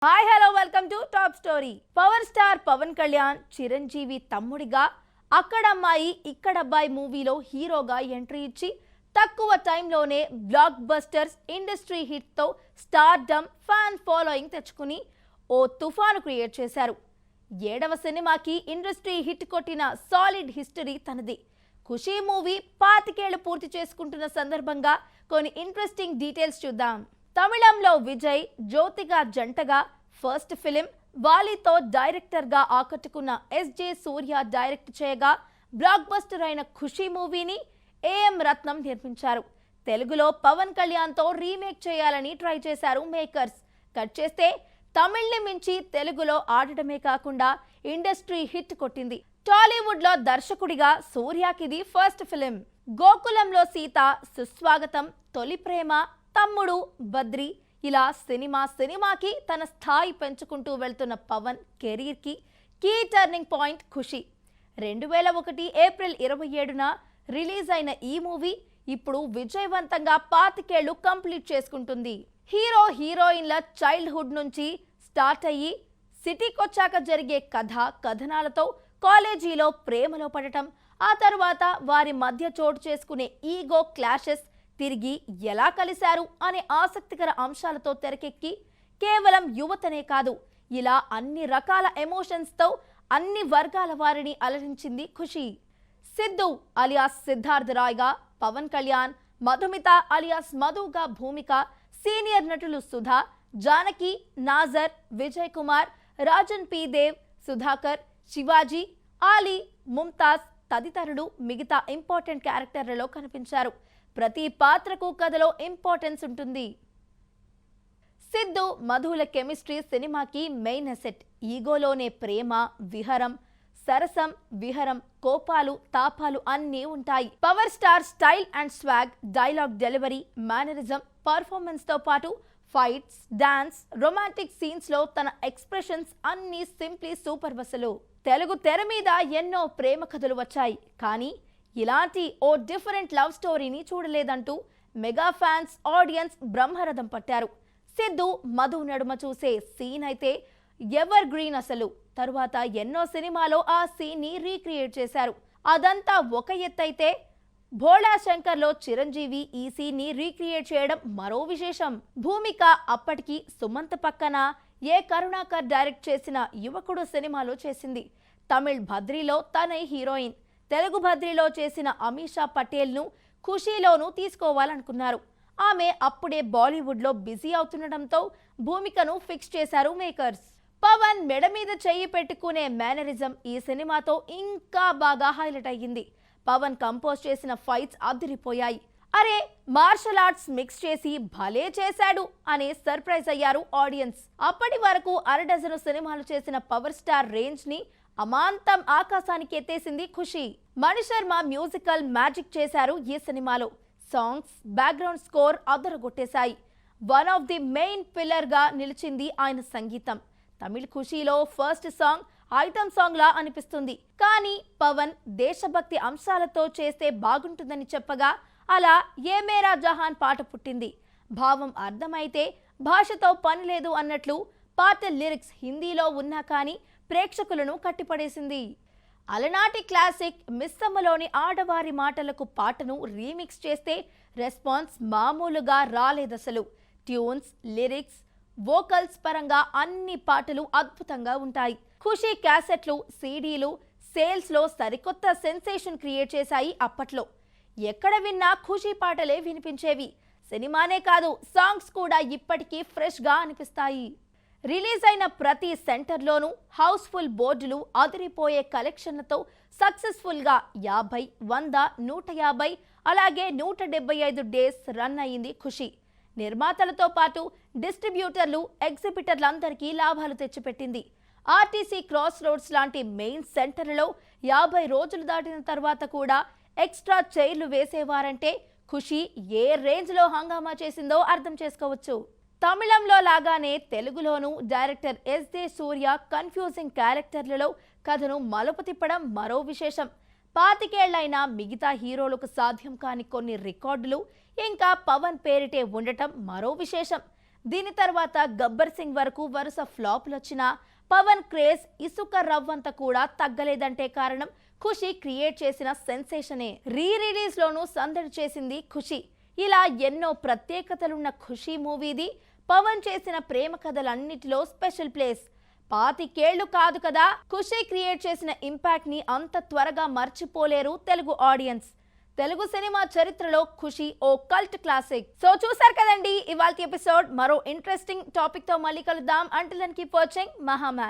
Hi hello welcome to top story. Power star Pawan Kalyan Chiranjeevi తమ్ముడిగా అక్కడమ్మాయి ఇక్కడబ్బాయి మూవీలో హీరోగా ఎంట్రీ ఇచ్చి తక్కువ టైంలోనే బ్లాక్ బస్టర్స్ ఇండస్ట్రీ హిట్తో స్టార్డమ్ ఫ్యాన్ ఫాలోయింగ్ తెచ్చుకుని ఓ తుఫాను క్రియేట్ చేశారు. 7వ సినిమాకి ఇండస్ట్రీ హిట్ కొట్టిన సాలిడ్ హిస్టరీ తనది. ఖుషీ మూవీ 25 ఏళ్లు పూర్తి చేసుకుంటున్న సందర్భంగా కొన్ని ఇంట్రెస్టింగ్ డీటెయిల్స్ చూద్దాం. తమిళంలో విజయ్ జ్యోతిగా జంటగా ఫస్ట్ ఫిలిం, వాలీతో డైరెక్టర్గా ఆకట్టుకున్న ఎస్జే సూర్య డైరెక్ట్ చేయగా బ్లాక్ బస్టర్ అయిన ఖుషీ మూవీని ఏఎం రత్నం నిర్మించారు. తెలుగులో పవన్ కళ్యాణ్తో రీమేక్ చేయాలని ట్రై చేశారు మేకర్స్. కట్ చేస్తే తమిళ్ని మించి తెలుగులో ఆడటమే కాకుండా ఇండస్ట్రీ హిట్ కొట్టింది. టాలీవుడ్లో దర్శకుడిగా సూర్యకిది ఫస్ట్ ఫిలిం. గోకులంలో సీత, సుస్వాగతం, తొలి ప్రేమ, తమ్ముడు, బద్రి ఇలా సినిమాకి తన స్థాయి పెంచుకుంటూ వెళ్తున్న పవన్ కెరీర్కి కీ టర్నింగ్ పాయింట్ ఖుషి. 2001 ఏప్రిల్ 27న రిలీజ్ అయిన ఈ మూవీ ఇప్పుడు విజయవంతంగా 25 ఏళ్లు కంప్లీట్ చేసుకుంటుంది. హీరో హీరోయిన్ల చైల్డ్హుడ్ నుంచి స్టార్ట్ అయ్యి సిటీకొచ్చాక జరిగే కథనాలతో కాలేజీలో ప్రేమలో పడటం, ఆ తర్వాత వారి మధ్య చోటు చేసుకునే ఈగో క్లాషెస్, తిరిగి ఎలా కలిశారు అనే ఆసక్తికర అంశాలతో తెరకెక్కి కేవలం యువతనే కాదు, ఇలా అన్ని రకాల ఎమోషన్స్తో అన్ని వర్గాల వారిని అలరించింది ఖుషి. సిద్ధు అలియాస్ సిద్ధార్థ్ రాయ్గా పవన్ కళ్యాణ్, మధుమిత అలియాస్ మధుగా భూమిక, సీనియర్ నటులు సుధా, జానకి, నాజర్, విజయ్ కుమార్, రాజన్ పి దేవ్, సుధాకర్, శివాజీ, ఆలీ, ముంతాజ్ తదితరులు మిగతా ఇంపార్టెంట్ క్యారెక్టర్లలో కనిపించారు. ప్రతి పాత్రకు కథలో ఇంపార్టెన్స్ ఉంటుంది. సిద్ధు, మధుల కెమిస్ట్రీ సినిమాకి మెయిన్ అసెట్. ఈగోలోనే ప్రేమ, విహరం, సరసం, విహరం, కోపాలు, తాపాలు అన్నీ ఉంటాయి. Power star style and swag, dialogue delivery, mannerism, performance తో పాటు ఫైట్స్, డాన్స్, రొమాంటిక్ సీన్స్ లో తన ఎక్స్ప్రెషన్స్ అన్నీ సింప్లీ సూపర్ బసలు. తెలుగు తెర మీద ఎన్నో ప్రేమ కథలు వచ్చాయి, కానీ ఇలాంటి ఓ డిఫరెంట్ లవ్ స్టోరీని చూడలేదంటూ మెగా ఫ్యాన్స్, ఆడియన్స్ బ్రహ్మరథం పట్టారు. సిద్ధు, మధు నడుమ చూసే సీన్ అయితే ఎవర్ గ్రీన్ అసలు. తరువాత ఎన్నో సినిమాలో ఆ సీన్ ని రీక్రియేట్ చేశారు. అదంతా ఒక ఎత్తైతే భోళా శంకర్లో చిరంజీవి ఈ సీన్ ని రీక్రియేట్ చేయడం మరో విశేషం. భూమిక అప్పటికి సుమంత్ పక్కన ఏ కరుణాకర్ డైరెక్ట్ చేసిన యువకుడు సినిమాలో చేసింది. తమిళ్ భద్రిలో తనే హీరోయిన్. తెలుగు భద్రిలో చేసిన అమీషా పటేల్ను ఖుషీలోనూ తీసుకోవాలనుకున్నారు. ఆమె అప్పుడే బాలీవుడ్లో బిజీ అవుతుండటంతో భూమికను ఫిక్స్ చేశారు మేకర్స్. పవన్ మెడ మీద చెయ్యి పెట్టుకునే మేనరిజం ఈ సినిమాతో ఇంకా బాగా హైలైట్ అయ్యింది. పవన్ కంపోజ్ చేసిన ఫైట్స్ అదిరిపోయాయి. అరే, మార్షల్ ఆర్ట్స్ మిక్స్ చేసి భలే చేశాడు అనే సర్ప్రైజ్ అయ్యారు ఆడియన్స్. అప్పటి వరకు అరడజను సినిమాలు చేసిన పవర్ స్టార్ రేంజ్ ని అమాంతం ఆకాశానికి ఎత్తేసింది ఖుషి. మణిశర్మ మ్యూజికల్ మ్యాజిక్ చేశారు ఈ సినిమాలో. సాంగ్స్, బ్యాక్గ్రౌండ్ స్కోర్ అదరగొట్టేశాయి. One of the main pillar గా నిలిచింది ఆయన సంగీతం. తమిళ్ ఖుషీలో ఫస్ట్ సాంగ్ ఐటమ్ సాంగ్ లా అనిపిస్తుంది, కానీ పవన్ దేశభక్తి అంశాలతో చేస్తే బాగుంటుందని చెప్పగా అలా ఏ మేరా జహాన్ పాట పుట్టింది. భావం అర్థమైతే భాషతో పని లేదు అన్నట్లు పాట లిరిక్స్ హిందీలో ఉన్నా కానీ ప్రేక్షకులను కట్టిపడేసింది. అలనాటి క్లాసిక్ మిస్సమ్మలోని ఆడవారి మాటలకు పాటను రీమిక్స్ చేస్తే రెస్పాన్స్ మామూలుగా రాలేదసలు. ట్యూన్స్, లిరిక్స్, వోకల్స్ పరంగా అన్ని పాటలు అద్భుతంగా ఉంటాయి. ఖుషీ క్యాసెట్లు, సీడీలు సేల్స్లో సరికొత్త సెన్సేషన్ క్రియేట్ చేశాయి అప్పట్లో. ఎక్కడ విన్నా ఖుషీ పాటలే వినిపించేవి. సినిమానే కాదు, సాంగ్స్ కూడా ఇప్పటికీ ఫ్రెష్గా అనిపిస్తాయి. రిలీజ్ అయిన ప్రతి సెంటర్లోనూ హౌస్ఫుల్ బోర్డులు, అదిరిపోయే కలెక్షన్లతో సక్సెస్ఫుల్గా 50, 100, 150 అలాగే 175 డేస్ రన్ అయింది ఖుషి. నిర్మాతలతో పాటు డిస్ట్రిబ్యూటర్లు, ఎగ్జిబిటర్లందరికీ లాభాలు తెచ్చిపెట్టింది. ఆర్టీసీ క్రాస్ రోడ్స్ లాంటి మెయిన్ సెంటర్లలో 50 రోజులు దాటిన తర్వాత కూడా ఎక్స్ట్రా చైర్లు వేసేవారంటే ఖుషి ఏ రేంజ్లో హంగామా చేసిందో అర్థం చేసుకోవచ్చు. తమిళంలో లాగానే తెలుగులోనూ డైరెక్టర్ ఎస్జే సూర్య కన్ఫ్యూజింగ్ క్యారెక్టర్లలో కథను మలుపు తిప్పడం మరో విశేషం. 25 ఏళ్లైనా మిగతా హీరోలకు సాధ్యం కాని కొన్ని రికార్డులు ఇంకా పవన్ పేరిటే ఉండటం మరో విశేషం. దీని తర్వాత గబ్బర్ సింగ్ వరకు వరుస ఫ్లాప్లు వచ్చినా పవన్ క్రేజ్ ఇసుక రవ్వంత కూడా తగ్గలేదంటే కారణం ఖుషి క్రియేట్ చేసిన సెన్సేషనే. రిలీజ్ లోనూ సందడి చేసింది ఖుషి. ఇలా ఎన్నో ప్రత్యేకతలున్న ఖుషి మూవీది. పవన్ చేసిన ప్రేమ కథలన్నిటిలో స్పెషల్ ప్లేస్. 25 ఏళ్లు కాదు కదా ఖుషి క్రియేట్ చేసిన ఇంపాక్ట్ ని అంత త్వరగా మర్చిపోలేరు తెలుగు ఆడియన్స్. తెలుగు సినిమా చరిత్రలో ఖుషి ఓ కల్ట్ క్లాసిక్. సో చూసారు కదండి ఇవాల్టి ఎపిసోడ్. మరో ఇంట్రెస్టింగ్ టాపిక్ తో మళ్ళీ కలుద్దాం. Until then keep watching మహామ్యాక్స్.